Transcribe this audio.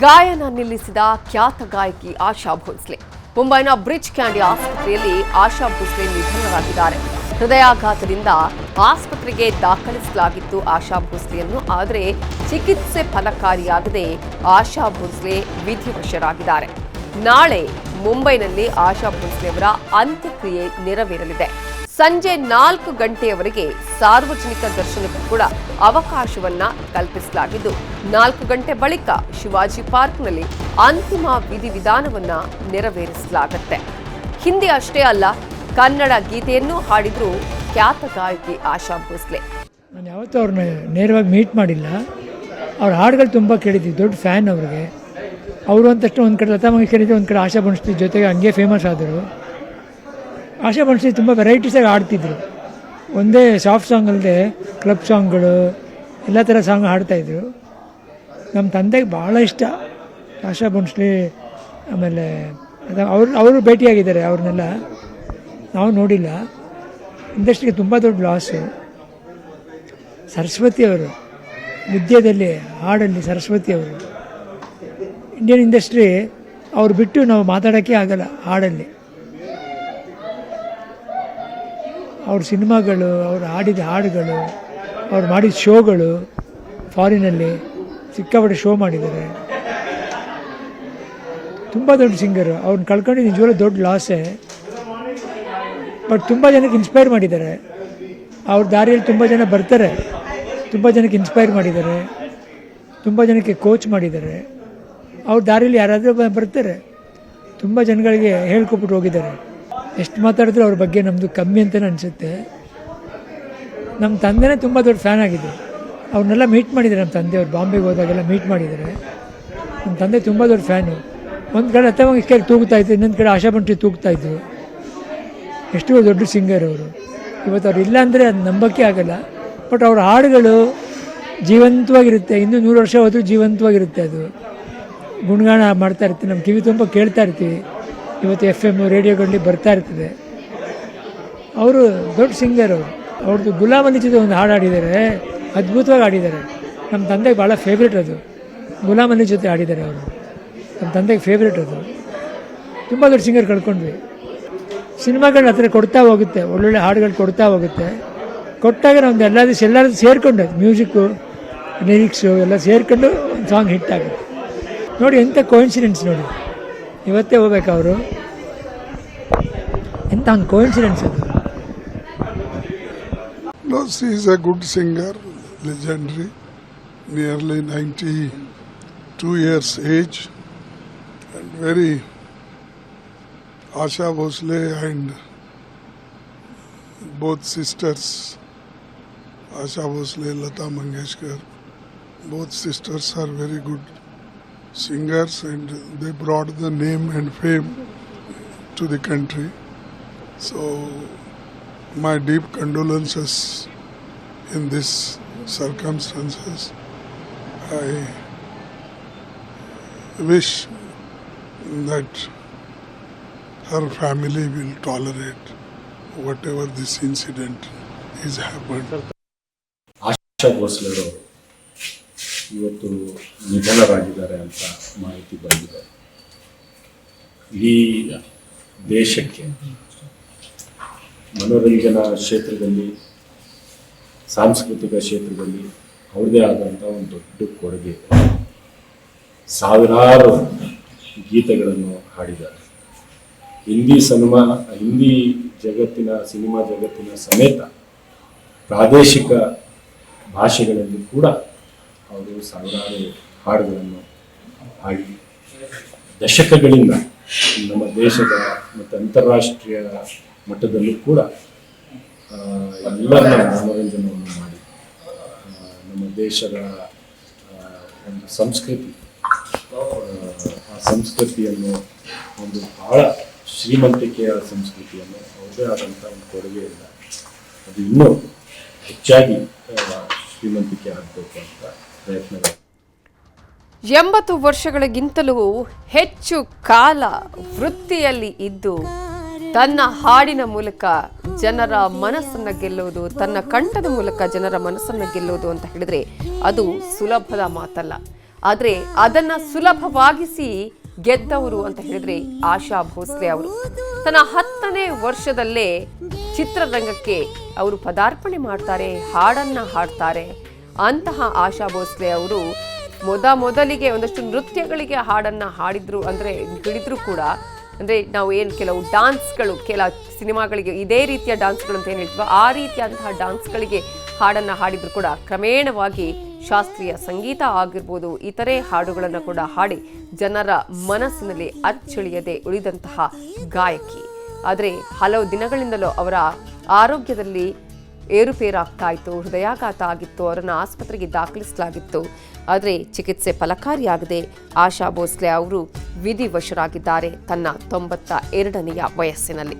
ಗಾಯನ ನಿಲ್ಲಿಸಿದ ಖ್ಯಾತ ಗಾಯಕಿ ಆಶಾ ಭೋಸ್ಲೆ. ಮುಂಬೈನ ಬ್ರಿಡ್ಜ್ ಕ್ಯಾಂಡಿ ಆಸ್ಪತ್ರೆಯಲ್ಲಿ ಆಶಾ ಭೋಸ್ಲೆ ನಿಧನರಾಗಿದ್ದಾರೆ. ಹೃದಯಾಘಾತದಿಂದ ಆಸ್ಪತ್ರೆಗೆ ದಾಖಲಿಸಲಾಗಿತ್ತು ಆಶಾ ಭೋಸ್ಲೆಯನ್ನು. ಆದರೆ ಚಿಕಿತ್ಸೆ ಫಲಕಾರಿಯಾಗದೆ ಆಶಾ ಭೋಸ್ಲೆ ವಿಧಿವಶರಾಗಿದ್ದಾರೆ. ನಾಳೆ ಮುಂಬೈನಲ್ಲಿ ಆಶಾ ಭೋಸ್ಲೆ ಅವರ ಅಂತ್ಯಕ್ರಿಯೆ ನೆರವೇರಲಿದೆ. ಸಂಜೆ 4 ಗಂಟೆಯವರೆಗೆ ಸಾರ್ವಜನಿಕ ದರ್ಶನಕ್ಕೂ ಕೂಡ ಅವಕಾಶವನ್ನ ಕಲ್ಪಿಸಲಾಗಿದ್ದು 4 ಗಂಟೆ ಬಳಿಕ ಶಿವಾಜಿ ಪಾರ್ಕ್ನಲ್ಲಿ ಅಂತಿಮ ವಿಧಿವಿಧಾನವನ್ನ ನೆರವೇರಿಸಲಾಗುತ್ತೆ. ಹಿಂದಿ ಅಷ್ಟೇ ಅಲ್ಲ, ಕನ್ನಡ ಗೀತೆಯನ್ನು ಹಾಡಿದ್ರು ಖ್ಯಾತ ಗಾಯಕಿ ಆಶಾ ಭೋಸ್ಲೆ. ನಾನು ಯಾವತ್ತೂ ಅವ್ರನ್ನ ನೇರವಾಗಿ ಮೀಟ್ ಮಾಡಿಲ್ಲ. ಅವ್ರ ಹಾಡುಗಳು ತುಂಬ ಕೇಳಿದ್ವಿ, ದೊಡ್ಡ ಫ್ಯಾನ್ ಅವ್ರಿಗೆ. ಅವರು ಅಂತಷ್ಟು ಒಂದು ಕಡೆ ಲತಾ ಮಂಗೇಶ್ಕರ್ ಇದ್ದರೆ, ಒಂದು ಕಡೆ ಆಶಾ ಭೋಸ್ಲೆ ಜೊತೆಗೆ ಹಂಗೆ ಫೇಮಸ್ ಆದರು. ಆಶಾ ಭೋಸ್ಲೆ ತುಂಬ ವೆರೈಟೀಸಾಗಿ ಆಡ್ತಿದ್ರು. ಒಂದೇ ಸಾಫ್ಟ್ ಸಾಂಗ್ ಅಲ್ಲದೆ ಕ್ಲಬ್ ಸಾಂಗ್ಗಳು ಎಲ್ಲ ಥರ ಸಾಂಗ್ ಹಾಡ್ತಾಯಿದ್ರು. ನಮ್ಮ ತಂದೆಗೆ ಭಾಳ ಇಷ್ಟ ಆಶಾ ಭೋಸ್ಲೆ. ಆಮೇಲೆ ಅವರು ಭೇಟಿಯಾಗಿದ್ದಾರೆ, ಅವ್ರನ್ನೆಲ್ಲ ನಾವು ನೋಡಿಲ್ಲ. ಇಂಡಸ್ಟ್ರಿಗೆ ತುಂಬ ದೊಡ್ಡ ಲಾಸು. ಸರಸ್ವತಿ ಅವರು ವಿದ್ಯೆಯಲ್ಲಿ, ಹಾಡಲ್ಲಿ ಸರಸ್ವತಿ ಅವರು. ಇಂಡಿಯನ್ ಇಂಡಸ್ಟ್ರಿ ಅವ್ರು ಬಿಟ್ಟು ನಾವು ಮಾತಾಡೋಕ್ಕೆ ಆಗಲ್ಲ. ಹಾಡಲ್ಲಿ ಅವ್ರ ಸಿನಿಮಾಗಳು, ಅವ್ರು ಹಾಡಿದ ಹಾಡುಗಳು, ಅವ್ರು ಮಾಡಿದ ಶೋಗಳು, ಫಾರಿನಲ್ಲಿ ಸಿಕ್ಕಾಪಟ್ಟೆ ಶೋ ಮಾಡಿದ್ದಾರೆ. ತುಂಬ ದೊಡ್ಡ ಸಿಂಗರು. ಅವ್ರನ್ನ ಕಳ್ಕೊಂಡು ನಿಜವಾಗ್ಲೂ ದೊಡ್ಡ ಲಾಸೇ. ಬಟ್ ತುಂಬ ಜನಕ್ಕೆ ಇನ್ಸ್ಪೈರ್ ಮಾಡಿದ್ದಾರೆ. ಅವ್ರ ದಾರಿಯಲ್ಲಿ ತುಂಬ ಜನ ಬರ್ತಾರೆ, ತುಂಬ ಜನಕ್ಕೆ ಇನ್ಸ್ಪೈರ್ ಮಾಡಿದ್ದಾರೆ, ತುಂಬ ಜನಕ್ಕೆ ಕೋಚ್ ಮಾಡಿದ್ದಾರೆ. ಅವ್ರ ದಾರಿಯಲ್ಲಿ ಯಾರಾದರೂ ಬರ್ತಾರೆ, ತುಂಬ ಜನಗಳಿಗೆ ಹೇಳ್ಕೊಬಿಟ್ಟು ಹೋಗಿದ್ದಾರೆ. ಎಷ್ಟು ಮಾತಾಡಿದ್ರು ಅವ್ರ ಬಗ್ಗೆ ನಮ್ಮದು ಕಮ್ಮಿ ಅಂತಲೇ ಅನಿಸುತ್ತೆ. ನಮ್ಮ ತಂದೆನೇ ತುಂಬ ದೊಡ್ಡ ಫ್ಯಾನ್ ಆಗಿದೆ. ಅವ್ರನ್ನೆಲ್ಲ ಮೀಟ್ ಮಾಡಿದ್ದಾರೆ. ನಮ್ಮ ತಂದೆಯವ್ರು ಬಾಂಬೆಗೆ ಹೋದಾಗೆಲ್ಲ ಮೀಟ್ ಮಾಡಿದ್ದಾರೆ. ನಮ್ಮ ತಂದೆ ತುಂಬ ದೊಡ್ಡ ಫ್ಯಾನು. ಒಂದು ಕಡೆ ಲತಾ ಮಂಗೇಶ್ಕರ್ ತೂಗ್ತಾಯಿದ್ರು, ಇನ್ನೊಂದು ಕಡೆ ಆಶಾ ಭೋಸ್ಲೆ ತೂಗ್ತಾಯಿದ್ರು. ಎಷ್ಟು ದೊಡ್ಡ ಸಿಂಗರ್ ಅವರು. ಇವತ್ತು ಅವ್ರು ಇಲ್ಲ ಅಂದರೆ ಅದು ನಂಬೋಕ್ಕೆ ಆಗಲ್ಲ. ಬಟ್ ಅವ್ರ ಹಾಡುಗಳು ಜೀವಂತವಾಗಿರುತ್ತೆ. ಇನ್ನೂ 100 ವರ್ಷ ಹೋದರೂ ಜೀವಂತವಾಗಿರುತ್ತೆ. ಅದು ಗುಣಗಾನ ಮಾಡ್ತಾ ಇರ್ತೀವಿ, ನಮ್ಮ ಕಿವಿ ತುಂಬ ಕೇಳ್ತಾ ಇರ್ತೀವಿ. ಇವತ್ತು FM ರೇಡಿಯೋಗಳಲ್ಲಿ ಬರ್ತಾ ಇರ್ತದೆ. ಅವರು ದೊಡ್ಡ ಸಿಂಗರ್. ಅವ್ರದ್ದು ಗುಲಾಮ್ ಅಲಿ ಜೊತೆ ಒಂದು ಹಾಡು ಹಾಡಿದ್ದಾರೆ, ಅದ್ಭುತವಾಗಿ ಹಾಡಿದ್ದಾರೆ. ನಮ್ಮ ತಂದೆಗೆ ಭಾಳ ಫೇವ್ರೇಟ್ ಅದು. ಗುಲಾಮ್ ಅಲಿ ಜೊತೆ ಹಾಡಿದ್ದಾರೆ ಅವರು. ನಮ್ಮ ತಂದೆಗೆ ಫೇವ್ರೇಟ್ ಅದು. ತುಂಬ ದೊಡ್ಡ ಸಿಂಗರ್ ಕಳ್ಕೊಂಡ್ವಿ. ಸಿನಿಮಾಗಳನ್ನ ಹತ್ರ ಕೊಡ್ತಾ ಹೋಗುತ್ತೆ, ಒಳ್ಳೊಳ್ಳೆ ಹಾಡುಗಳು ಕೊಡ್ತಾ ಹೋಗುತ್ತೆ. ಕೊಟ್ಟಾಗ ನಾವು ಎಲ್ಲರೂ ಸೇರಿಕೊಂಡು ಮ್ಯೂಸಿಕ್ಕು, ಲಿರಿಕ್ಸು ಎಲ್ಲ ಸೇರಿಕೊಂಡು ಒಂದು ಸಾಂಗ್ ಹಿಟ್ ಆಗುತ್ತೆ. ನೋಡಿ ಎಂಥ ಕೋಇನ್ಸಿಡೆನ್ಸ್ ನೋಡಿ. ಇವತ್ತೇ ಹೋಗ್ಬೇಕು ಅವರು. ಎಂಥ ಒಂದು ಕೋಇನ್ಸಿಡೆನ್ಸ್ ಅದು. No, she is a good singer, legendary, nearly 92 years age, and very Asha Bhosle and both sisters, Asha Bhosle, Lata Mangeshkar, both sisters are very good singers, and they brought the name and fame to the country. So my deep condolences in these circumstances. I wish that her family will tolerate whatever this incident is happened. ಆಶಾ ಭೋಸ್ಲೆ ಅವರು ಇವತ್ತು ನಿಧನರಾಗಿದ್ದಾರೆ ಅಂತ ಮಾಹಿತಿ ಬಂದಿದೆ. ಇಡೀ ದೇಶಕ್ಕೆ ಮನೋರಂಜನಾ ಕ್ಷೇತ್ರದಲ್ಲಿ, ಸಾಂಸ್ಕೃತಿಕ ಕ್ಷೇತ್ರದಲ್ಲಿ ಅವ್ರದ್ದೇ ಆದಂಥ ಒಂದು ದೊಡ್ಡ ಕೊಡುಗೆ. ಸಾವಿರಾರು ಗೀತೆಗಳನ್ನು ಹಾಡಿದ್ದಾರೆ. ಹಿಂದಿ ಜಗತ್ತಿನ ಸಿನಿಮಾ ಜಗತ್ತಿನ ಸಮೇತ ಪ್ರಾದೇಶಿಕ ಭಾಷೆಗಳಲ್ಲಿ ಕೂಡ ಅವರು ಸಾವಿರಾರು ಹಾಡುಗಳನ್ನು ಹಾಡಿ ದಶಕಗಳಿಂದ ನಮ್ಮ ದೇಶದ ಮತ್ತು ಅಂತಾರಾಷ್ಟ್ರೀಯ ಮಟ್ಟದಲ್ಲೂ ಕೂಡ ಎಲ್ಲರನ್ನ ಮನೋರಂಜನೆಯನ್ನು ಮಾಡಿ ನಮ್ಮ ದೇಶದ ಒಂದು ಸಂಸ್ಕೃತಿ, ಆ ಸಂಸ್ಕೃತಿಯನ್ನು ಒಂದು ಬಹಳ ಶ್ರೀಮಂತಿಕೆಯ ಸಂಸ್ಕೃತಿಯನ್ನು ಅವ್ರದೇ ಆದಂಥ ಒಂದು ಕೊಡುಗೆಯಿಂದ ಅದು ಇನ್ನೂ ಹೆಚ್ಚಾಗಿ ಶ್ರೀಮಂತಿಕೆ ಆಗಬೇಕು ಅಂತ ಪ್ರಯತ್ನಗಳು. 80 ವರ್ಷಗಳಿಗಿಂತಲೂ ಹೆಚ್ಚು ಕಾಲ ವೃತ್ತಿಯಲ್ಲಿ ಇದ್ದು ತನ್ನ ಹಾಡಿನ ಮೂಲಕ ಜನರ ಮನಸ್ಸನ್ನು ಗೆಲ್ಲುವುದು, ತನ್ನ ಕಂಠದ ಮೂಲಕ ಜನರ ಮನಸ್ಸನ್ನು ಗೆಲ್ಲುವುದು ಅಂತ ಹೇಳಿದ್ರೆ ಅದು ಸುಲಭದ ಮಾತಲ್ಲ. ಆದರೆ ಅದನ್ನ ಸುಲಭವಾಗಿಸಿ ಗೆದ್ದವರು ಅಂತ ಹೇಳಿದ್ರೆ ಆಶಾ ಭೋಸ್ಲೆ ಅವರು. ತನ್ನ 10ನೇ ವರ್ಷದಲ್ಲೇ ಚಿತ್ರರಂಗಕ್ಕೆ ಅವರು ಪದಾರ್ಪಣೆ ಮಾಡ್ತಾರೆ, ಹಾಡನ್ನ ಹಾಡ್ತಾರೆ. ಅಂತಹ ಆಶಾ ಭೋಸ್ಲೆ ಅವರು ಮೊದಲಿಗೆ ಒಂದಷ್ಟು ನೃತ್ಯಗಳಿಗೆ ಹಾಡನ್ನ ಹಾಡಿದ್ರು ಅಂದ್ರೆ ಹಿಡಿದ್ರು ಕೂಡ, ಅಂದ್ರೆ ನಾವು ಏನು ಕೆಲವು ಡಾನ್ಸ್ಗಳು, ಕೆಲ ಸಿನಿಮಾಗಳಿಗೆ ಇದೇ ರೀತಿಯ ಡಾನ್ಸ್ಗಳು ಅಂತ ಏನು ಹೇಳ್ತೀವೋ ಆ ರೀತಿಯಾದಂತಹ ಡಾನ್ಸ್ಗಳಿಗೆ ಹಾಡನ್ನ ಹಾಡಿದ್ರು ಕೂಡ ಕ್ರಮೇಣವಾಗಿ ಶಾಸ್ತ್ರೀಯ ಸಂಗೀತ ಆಗಿರ್ಬೋದು, ಇತರೆ ಹಾಡುಗಳನ್ನು ಕೂಡ ಹಾಡಿ ಜನರ ಮನಸ್ಸಿನಲ್ಲಿ ಅಚ್ಚಳಿಯದೆ ಉಳಿದಂತಹ ಗಾಯಕಿ. ಆದರೆ ಹಲವು ದಿನಗಳಿಂದಲೂ ಅವರ ಆರೋಗ್ಯದಲ್ಲಿ ಏರುಪೇರಾಗ್ತಾ ಇತ್ತು, ಹೃದಯಾಘಾತ ಆಗಿತ್ತು, ಅವರನ್ನು ಆಸ್ಪತ್ರೆಗೆ ದಾಖಲಿಸಲಾಗಿತ್ತು. ಆದರೆ ಚಿಕಿತ್ಸೆ ಫಲಕಾರಿಯಾಗದೆ ಆಶಾ ಭೋಸ್ಲೆ ಅವರು ವಿಧಿವಶರಾಗಿದ್ದಾರೆ ತನ್ನ 92ನೇ ವಯಸ್ಸಿನಲ್ಲಿ.